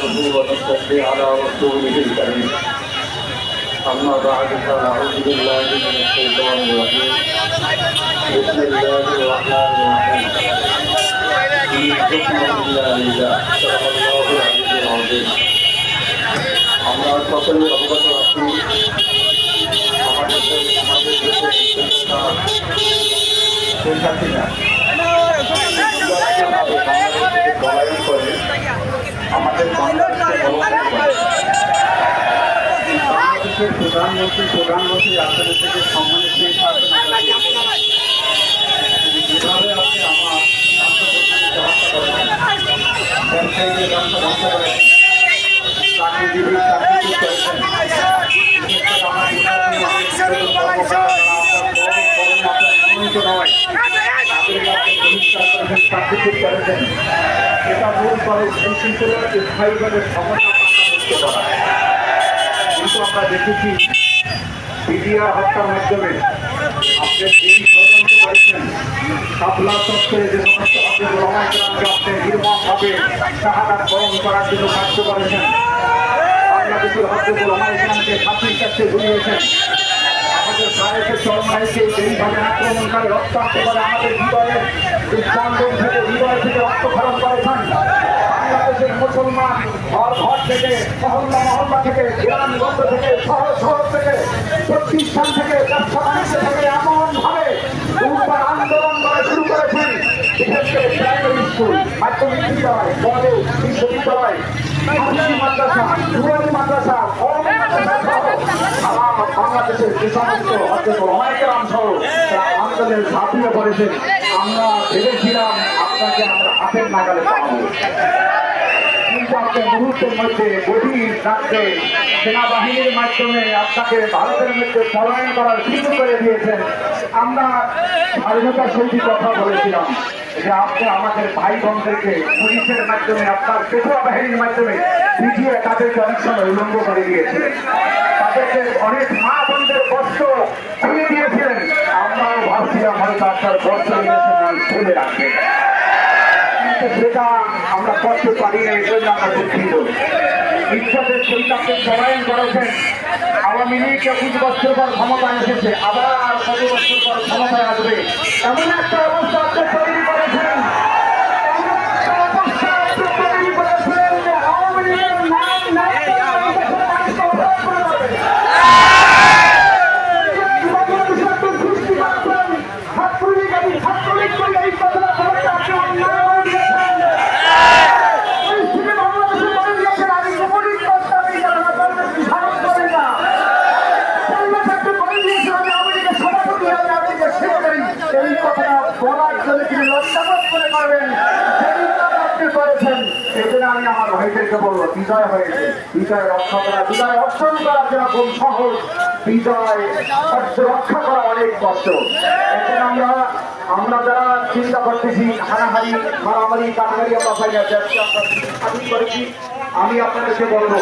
نحمده ونصلي على رسوله الكريم أما بعد فأعوذ بالله من الشيطان الرجيم بسم الله الرحمن الرحيم إن الحكم إلا لله صدق الله العلي العظيم আমরা সকলে অবগত আছি আমাদের বাংলাদেশের প্রধানমন্ত্রী আসলে থেকে সম্মানিত যেভাবে আপনি আমার ব্যবসায়ীদের ব্যবসা বন্ধ করেন, চাকরিজীবী চাকরি করেছেন, করেছেন, এটা মূল করে স্থায়ীভাবে সমস্যা মুক্ত করা। কিন্তু আমরা দেখেছি মিডিয়া হত্যার মাধ্যমে আপনি যেই ষড়যন্ত্র করেছেন, শাপলা চত্বরে যে সমস্ত রমাইকে আপনি নির্মমভাবে শাহাদাত বরণ করার জন্য কার্য করেছেন, বাংলাদেশের হজরত রমাইকে ফাঁসির কাছে ঝুলিয়েছেন, আমাদের সাহেবের চরমাইকে যেইভাবে আক্রমণ করে রক্তাক্ত করে আমাদের হৃদয়ের স্পন্দন থেকে হৃদয় থেকে রক্তক্ষরণ করেছেন। বাংলাদেশের মুসলমান ঘর ঘর থেকে মহল্লা মহল্লা থেকে গ্রামগঞ্জ থেকে শহর শহর থেকে প্রতিষ্ঠান থেকে ব্যবসা বাণিজ্য থেকে এমনভাবে দুর্বার আন্দোলন করা শুরু করেছেন, বিশেষ করে প্রাইমারি স্কুল, মাধ্যমিক বিদ্যালয়, কলেজ, বিশ্ববিদ্যালয়, মাদ্রাসা, নুরানি মাদ্রাসা, বাংলাদেশের যে সমস্ত রমাইকেরাম সহ আন্দোলনের ঝাঁপিয়ে পড়েছেন। আমরা ভেবেছিলাম আপনাকে আমরা হাতের নাগালে পাবো, কিন্তু আপনি মুহূর্তের মধ্যে গভীর রাত্রে সেনাবাহিনীর মাধ্যমে আপনাকে ভারতের মধ্যে পলায়ন করার সুযোগ করে দিয়েছেন। আমরা স্বাধীনতার সহিত কথা বলেছিলাম যে আপনি আমাদের ভাই বোনদেরকে পুলিশের মাধ্যমে আপনার পেশোয়া বাহিনীর মাধ্যমে পিটিয়ে তাদেরকে অনেক সময় উলঙ্গ করে দিয়েছিলেন, তাদেরকে অনেক মা বোনদের কষ্ট খুলে দিয়েছিলেন। আমরাও ভাবছিলাম হয়তো আপনার কষ্ট খুলে রাখবেন, কিন্তু সেটা আমরা করতে পারি না। এই জন্য আমরা দুঃখিত। ইচ্ছাদের সহিত আপনি পলায়ন করেছেন। আওয়ামী লীগ 21 বছর পর ক্ষমতায় এসেছে, আবার 5 বছর পর ক্ষমতায় আসবে, এমন একটা অবস্থা আপনি তৈরি করেছেন। আওয়ামী লীগের এই কথাটা বলার জন্য তিনি লজ্জাবোধ করে করবেন, আপনি করেছেন। এই জন্য আমি আমার ভাইদেরকে বলবো, বিজয় হয়েছে, বিজয় রক্ষা করা, বিজয় অর্জন করা যেরকম সহজ, বিজয় রক্ষা করা অনেক কষ্ট। এখন আমরা যারা চিন্তা করতেছি হানাহারি মারামারি কাটাহারি আমরা পাই না, আমি আপনাদেরকে বলবো